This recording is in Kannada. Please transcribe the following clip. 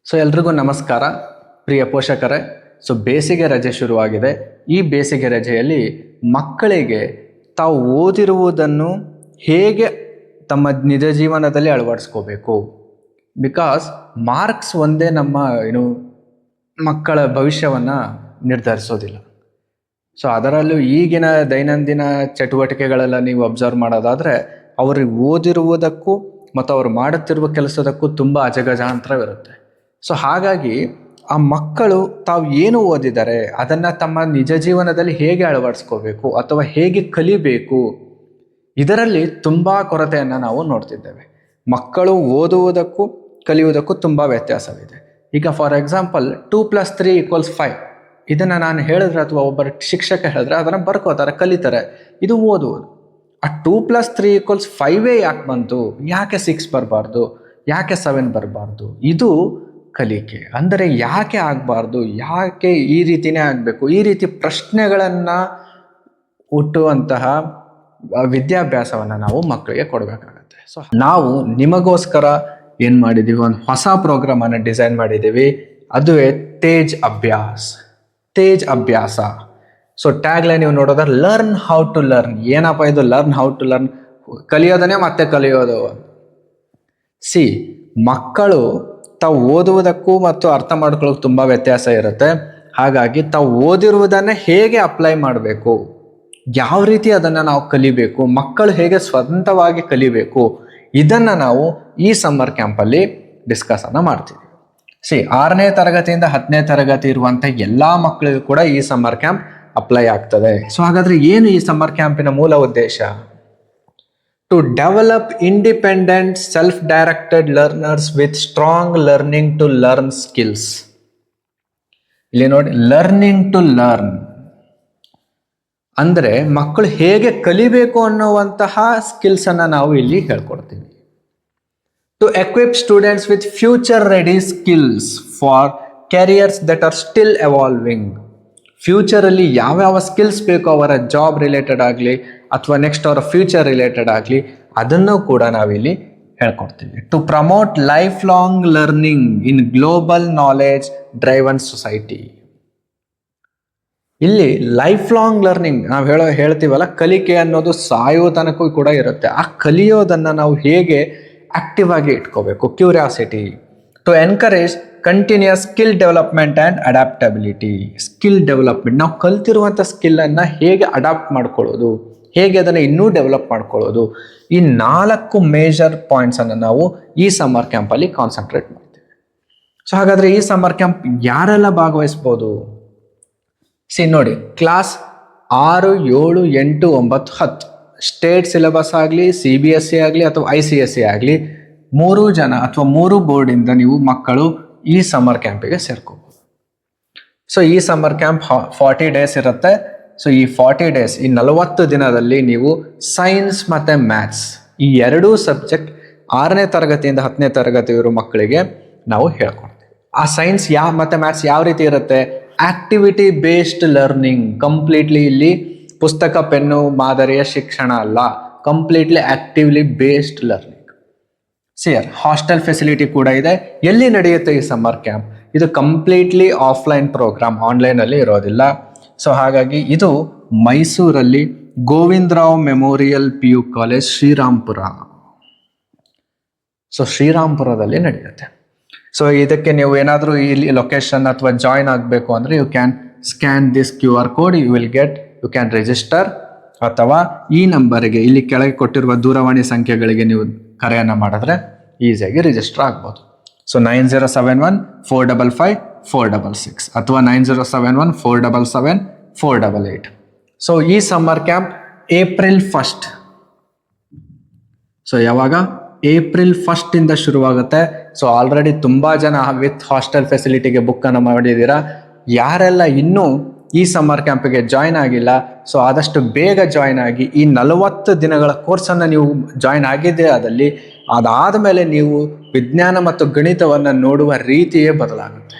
ಎಲ್ರಿಗೂ ನಮಸ್ಕಾರ ಪ್ರಿಯ ಪೋಷಕರೇ. ಬೇಸಿಗೆ ರಜೆ ಶುರುವಾಗಿದೆ. ಈ ಬೇಸಿಗೆ ರಜೆಯಲ್ಲಿ ಮಕ್ಕಳಿಗೆ ತಾವು ಓದಿರುವುದನ್ನು ಹೇಗೆ ತಮ್ಮ ನಿಜ ಜೀವನದಲ್ಲಿ ಅಳವಡಿಸ್ಕೋಬೇಕು. ಬಿಕಾಸ್ ಮಾರ್ಕ್ಸ್ ಒಂದೇ ನಮ್ಮ ಮಕ್ಕಳ ಭವಿಷ್ಯವನ್ನು ನಿರ್ಧರಿಸೋದಿಲ್ಲ. ಅದರಲ್ಲೂ ಈಗಿನ ದೈನಂದಿನ ಚಟುವಟಿಕೆಗಳೆಲ್ಲ ನೀವು ಅಬ್ಸರ್ವ್ ಮಾಡೋದಾದರೆ ಅವ್ರಿಗೆ ಓದಿರುವುದಕ್ಕೂ ಮತ್ತು ಅವ್ರು ಮಾಡುತ್ತಿರುವ ಕೆಲಸದಕ್ಕೂ ತುಂಬ ಅಜಗಜಾಂತರವಿರುತ್ತೆ. ಹಾಗಾಗಿ ಆ ಮಕ್ಕಳು ತಾವು ಏನು ಓದಿದ್ದಾರೆ ಅದನ್ನು ತಮ್ಮ ನಿಜ ಜೀವನದಲ್ಲಿ ಹೇಗೆ ಅಳವಡಿಸ್ಕೋಬೇಕು ಅಥವಾ ಹೇಗೆ ಕಲಿಬೇಕು, ಇದರಲ್ಲಿ ತುಂಬ ಕೊರತೆಯನ್ನು ನಾವು ನೋಡ್ತಿದ್ದೇವೆ. ಮಕ್ಕಳು ಓದುವುದಕ್ಕೂ ಕಲಿಯುವುದಕ್ಕೂ ತುಂಬ ವ್ಯತ್ಯಾಸವಿದೆ. ಈಗ ಫಾರ್ ಎಕ್ಸಾಂಪಲ್ 2+3 = 5 ಇದನ್ನು ನಾನು ಹೇಳಿದ್ರೆ ಅಥವಾ ಒಬ್ಬರು ಶಿಕ್ಷಕ ಹೇಳಿದ್ರೆ ಅದನ್ನು ಬರ್ಕೋತಾರೆ, ಕಲಿತಾರೆ. ಇದು ಓದುವುದು. ಆ 2+3 = 5 ಯಾಕೆ ಬಂತು, ಯಾಕೆ 6 ಬರಬಾರ್ದು, ಯಾಕೆ 7 ಬರಬಾರ್ದು, ಇದು ಕಲಿಕೆ. ಅಂದರೆ ಯಾಕೆ ಆಗಬಾರ್ದು, ಯಾಕೆ ಈ ರೀತಿಯೇ ಆಗಬೇಕು, ಈ ರೀತಿ ಪ್ರಶ್ನೆಗಳನ್ನು ಹುಟ್ಟುವಂತಹ ವಿದ್ಯಾಭ್ಯಾಸವನ್ನು ನಾವು ಮಕ್ಕಳಿಗೆ ಕೊಡಬೇಕಾಗತ್ತೆ. ನಾವು ನಿಮಗೋಸ್ಕರ ಏನು ಮಾಡಿದ್ದೀವಿ, ಒಂದು ಹೊಸ ಪ್ರೋಗ್ರಾಮನ್ನು ಡಿಸೈನ್ ಮಾಡಿದ್ದೀವಿ. ಅದುವೇ ತೇಜ್ ಅಭ್ಯಾಸ. ಟ್ಯಾಗ್ಲೈನ್ ನೀವು ನೋಡೋದಾದ್ರೆ ಲರ್ನ್ ಹೌ ಟು ಲರ್ನ್. ಏನಪ್ಪ ಇದು ಲರ್ನ್ ಹೌ ಟು ಲರ್ನ್? ಕಲಿಯೋದನ್ನೇ ಮತ್ತೆ ಕಲಿಯೋದು. ಮಕ್ಕಳು ತಾವು ಓದುವುದಕ್ಕೂ ಮತ್ತು ಅರ್ಥ ಮಾಡ್ಕೊಳ್ಳೋಕೆ ತುಂಬ ವ್ಯತ್ಯಾಸ ಇರುತ್ತೆ. ಹಾಗಾಗಿ ತಾವು ಓದಿರುವುದನ್ನೇ ಹೇಗೆ ಅಪ್ಲೈ ಮಾಡಬೇಕು, ಯಾವ ರೀತಿ ಅದನ್ನು ನಾವು ಕಲಿಬೇಕು, ಮಕ್ಕಳು ಹೇಗೆ ಸ್ವಂತವಾಗಿ ಕಲಿಬೇಕು, ಇದನ್ನು ನಾವು ಈ ಸಮ್ಮರ್ ಕ್ಯಾಂಪಲ್ಲಿ ಡಿಸ್ಕಸನ್ನು ಮಾಡ್ತೀವಿ. 6ನೇ ತರಗತಿಯಿಂದ 10ನೇ ತರಗತಿ ಇರುವಂಥ ಎಲ್ಲ ಮಕ್ಕಳಿಗೂ ಕೂಡ ಈ ಸಮ್ಮರ್ ಕ್ಯಾಂಪ್ ಅಪ್ಲೈ ಆಗ್ತದೆ. ಹಾಗಾದರೆ ಏನು ಈ ಸಮ್ಮರ್ ಕ್ಯಾಂಪಿನ ಮೂಲ ಉದ್ದೇಶ? To develop independent self-directed learners with strong learning to learn skills. ಇಲ್ಲಿ ನೋಡಿ, ಲರ್ನಿಂಗ್ ಟು ಲರ್ನ್ ಅಂದರೆ ಮಕ್ಕಳು ಹೇಗೆ ಕಲಿಬೇಕು ಅನ್ನುವಂತಹ ಸ್ಕಿಲ್ಸನ್ನು ನಾವು ಇಲ್ಲಿ ಹೇಳ್ಕೊಡ್ತೀವಿ. To equip students with future ready skills for careers that are still evolving. ಫ್ಯೂಚರಲ್ಲಿ ಯಾವ್ಯಾವ ಸ್ಕಿಲ್ಸ್ ಬೇಕು ಅವರ ಜಾಬ್ ರಿಲೇಟೆಡ್ ಆಗಲಿ ಅಥವಾ ನೆಕ್ಸ್ಟ್ ಅವರ ಫ್ಯೂಚರ್ ರಿಲೇಟೆಡ್ ಆಗಲಿ, ಅದನ್ನು ಕೂಡ ನಾವಿಲ್ಲಿ ಹೇಳ್ಕೊಡ್ತೀವಿ. To promote lifelong learning in global knowledge driven society. ಇಲ್ಲಿ ಲೈಫ್ ಲಾಂಗ್ ಲರ್ನಿಂಗ್ ನಾವು ಹೇಳ್ತೀವಲ್ಲ, ಕಲಿಕೆ ಅನ್ನೋದು ಸಾಯೋ ತನಕ ಕೂಡ ಇರುತ್ತೆ. ಆ ಕಲಿಯೋದನ್ನು ನಾವು ಹೇಗೆ ಆಕ್ಟಿವ್ ಆಗಿ ಇಟ್ಕೋಬೇಕು, curiosity. To encourage continuous skill development and adaptability. Skill development, ನಾವು ಕಲ್ತಿರುವಂಥ ಸ್ಕಿಲ್ಲನ್ನು ಹೇಗೆ ಅಡಾಪ್ಟ್ ಮಾಡ್ಕೊಳ್ಳೋದು, ಹೇಗೆ ಅದನ್ನು ಇನ್ನೂ ಡೆವಲಪ್ ಮಾಡ್ಕೊಳ್ಳೋದು, ಈ 4 ಮೇಜರ್ ಪಾಯಿಂಟ್ಸನ್ನು ನಾವು ಈ ಸಮ್ಮರ್ ಕ್ಯಾಂಪಲ್ಲಿ ಕಾನ್ಸಂಟ್ರೇಟ್ ಮಾಡ್ತೀವಿ. ಹಾಗಾದರೆ ಈ ಸಮ್ಮರ್ ಕ್ಯಾಂಪ್ ಯಾರೆಲ್ಲ ಭಾಗವಹಿಸ್ಬೋದು? ನೋಡಿ, ಕ್ಲಾಸ್ 6, 7, 8, 9, 10 ಸ್ಟೇಟ್ ಸಿಲೆಬಸ್ ಆಗಲಿ, CBSE ಆಗಲಿ ಅಥವಾ ICSE ಆಗಲಿ, 3 ಜನ ಅಥವಾ 3 ಬೋರ್ಡಿಂದ ನೀವು ಮಕ್ಕಳು ಈ ಸಮ್ಮರ್ ಕ್ಯಾಂಪಿಗೆ ಸೇರ್ಕೋಬೋದು. ಈ ಸಮ್ಮರ್ ಕ್ಯಾಂಪ್ 40 ಡೇಸ್ ಇರುತ್ತೆ. ಈ 40 ಡೇಸ್, ಈ 40 ದಿನದಲ್ಲಿ ನೀವು ಸೈನ್ಸ್ ಮತ್ತು ಮ್ಯಾಥ್ಸ್ ಈ 2 ಸಬ್ಜೆಕ್ಟ್ 6ನೇ ತರಗತಿಯಿಂದ 10ನೇ ತರಗತಿ ಇರೋ ಮಕ್ಕಳಿಗೆ ನಾವು ಹೇಳ್ಕೊಡ್ತೀವಿ. ಆ ಸೈನ್ಸ್ ಮತ್ತು ಮ್ಯಾಥ್ಸ್ ಯಾವ ರೀತಿ ಇರುತ್ತೆ? Activity based learning. ಕಂಪ್ಲೀಟ್ಲಿ ಇಲ್ಲಿ ಪುಸ್ತಕ ಪೆನ್ನು ಮಾದರಿಯ ಶಿಕ್ಷಣ ಅಲ್ಲ, completely actively based learning. Hostel facility ಕೂಡ ಇದೆ. ಎಲ್ಲಿ ನಡೆಯುತ್ತೆ ಈ ಸಮ್ಮರ್ ಕ್ಯಾಂಪ್? ಇದು ಕಂಪ್ಲೀಟ್ಲಿ ಆಫ್ಲೈನ್ ಪ್ರೋಗ್ರಾಮ್, ಆನ್ಲೈನಲ್ಲಿ ಇರೋದಿಲ್ಲ. ಹಾಗಾಗಿ ಇದು ಮೈಸೂರಲ್ಲಿ Govindarao memorial PU college, Srirampura. ಶ್ರೀರಾಂಪುರದಲ್ಲಿ ನಡೆಯುತ್ತೆ. ಇದಕ್ಕೆ ನೀವು ಏನಾದರೂ ಇಲ್ಲಿ ಲೊಕೇಶನ್ ಅಥವಾ ಜಾಯಿನ್ ಆಗಬೇಕು ಅಂದರೆ you can scan this QR code, you can register, ಅಥವಾ ಈ ನಂಬರಿಗೆ ಇಲ್ಲಿ ಕೆಳಗೆ ಕೊಟ್ಟಿರುವ ದೂರವಾಣಿ ಸಂಖ್ಯೆಗಳಿಗೆ ನೀವು ಕರೆಯನ್ನು ಮಾಡಿದ್ರೆ ಈಸಿಯಾಗಿ ರಿಜಿಸ್ಟರ್ ಆಗ್ಬೋದು. 9071-455-466 ಅಥವಾ 9071-477-488. ಈ ಸಮ್ಮರ್ ಕ್ಯಾಂಪ್ ಏಪ್ರಿಲ್ 1. ಯಾವಾಗ? ಏಪ್ರಿಲ್ 1 ಶುರುವಾಗುತ್ತೆ. ಆಲ್ರೆಡಿ ತುಂಬ ಜನ ವಿತ್ ಹಾಸ್ಟೆಲ್ ಫೆಸಿಲಿಟಿಗೆ ಬುಕ್ಕನ್ನು ಮಾಡಿದ್ದೀರಾ. ಯಾರೆಲ್ಲ ಇನ್ನೂ ಈ ಸಮ್ಮರ್ ಕ್ಯಾಂಪಿಗೆ ಜಾಯ್ನ್ ಆಗಿಲ್ಲ, ಆದಷ್ಟು ಬೇಗ ಜಾಯ್ನ್ ಆಗಿ ಈ 40 ದಿನಗಳ ಕೋರ್ಸನ್ನು ನೀವು ಜಾಯ್ನ್ ಆಗಿದ್ದೇ ಅದಾದ ಮೇಲೆ ನೀವು ವಿಜ್ಞಾನ ಮತ್ತು ಗಣಿತವನ್ನು ನೋಡುವ ರೀತಿಯೇ ಬದಲಾಗುತ್ತೆ.